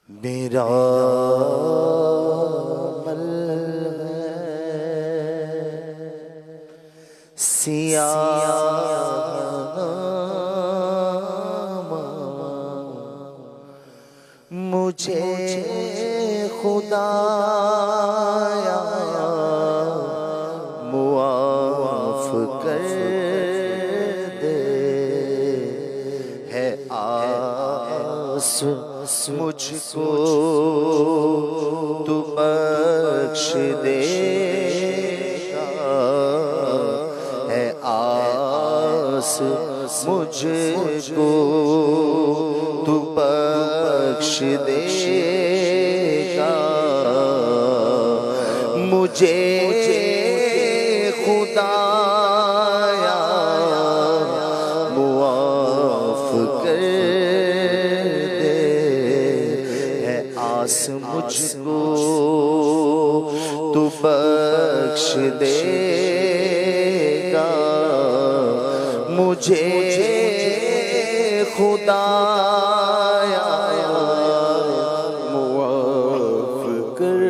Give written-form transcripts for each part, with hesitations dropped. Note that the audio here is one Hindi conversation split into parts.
मेरा अमल सियानामा, मुझे खुदाया मुआफ कर दे। है आस मुझको तू बख्श देगा, है आस मुझको तू बख्श देगा। मुझे खुदाया मुआफ कर दे। है आस मुझको तू बख्श देगा। मुझे खुदाया मुआफ कर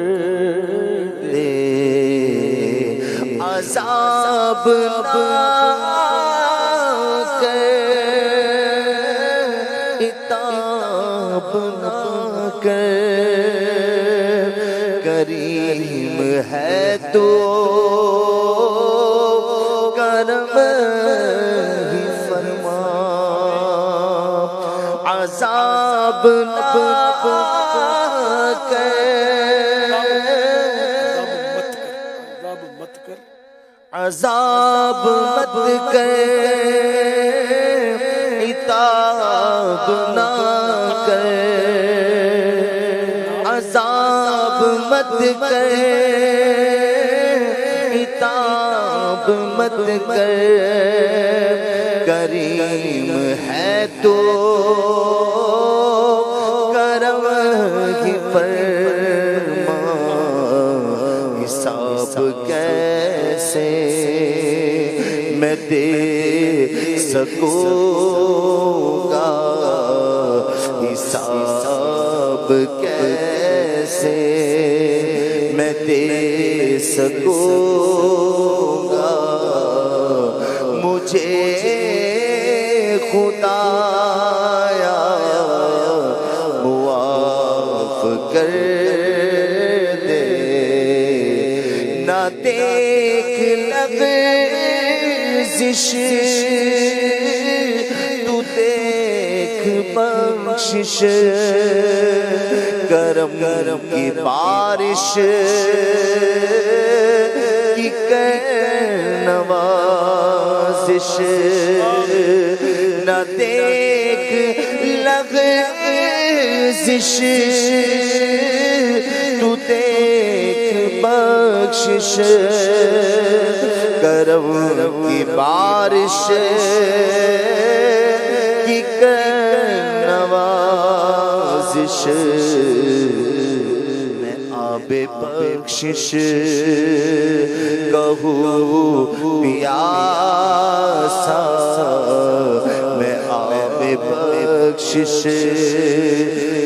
दे। अज़ाब ना कर, इताब ना कर, करीम है तो करम ही फरमा। अज़ाब ना कर, अज़ाब मत कर, इताब ना कर। अज़ाब मत कर, इताब मत कर, करीम है तो करम ही फरमा। हिसाब कैसे मैं दे सकूंगा, हिसाब कैसे मैं दे सकूंगा। मुझे खुदाया मुआफ कर दे। ना देख लग़ज़िश तू देख बख्शिश, करम की बारिश की कर नवाज़िश। न देख लग़ज़िश तू देख बख्शिश, करम की बारिश की कर नवाज़िश। मैं आबे बख्शिश कहूँ प्यासा, मैं आबे बख्शिश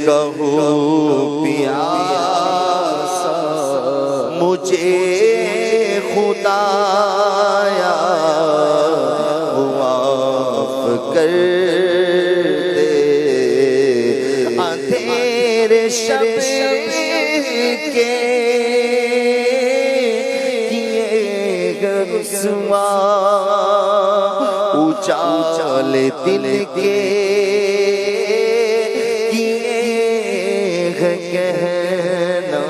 कहूँ प्यासा। मुझे खुदाया मुआफ कर दे। अंधेरे शब के किए रुसवा, उजाले दिल के किए कहना।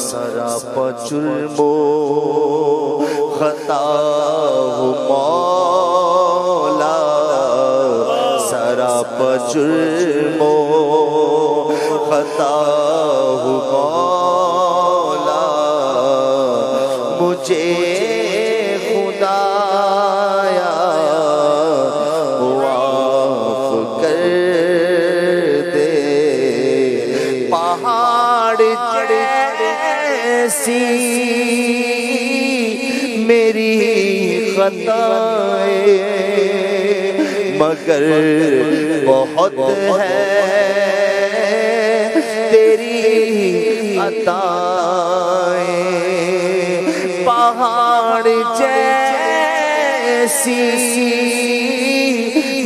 सरापा जुल्मो खता हो मौला, सरापा जुल्मो खता हो मौला। मुझे खुदाया मुआफ कर दे। पहाड़ जैसी मेरी खताएं, मगर बहुत है खताएं पहाड़ जैसी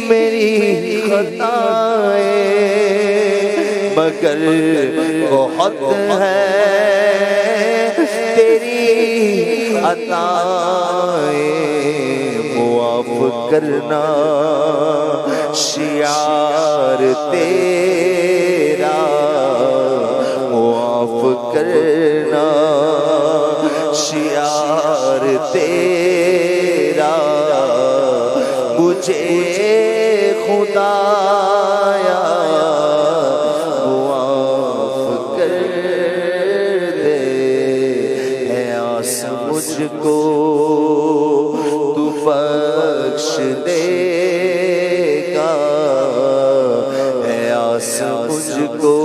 मेरी खताएं, मगर बहुत है तेरी अताएं। मुआफ करना शियार तेरा, मुआफ करना शियार तेरा। मुझे खुदाया मुआफ कर दे, है आस मुझको तू बख्श देगा, है आस मुझको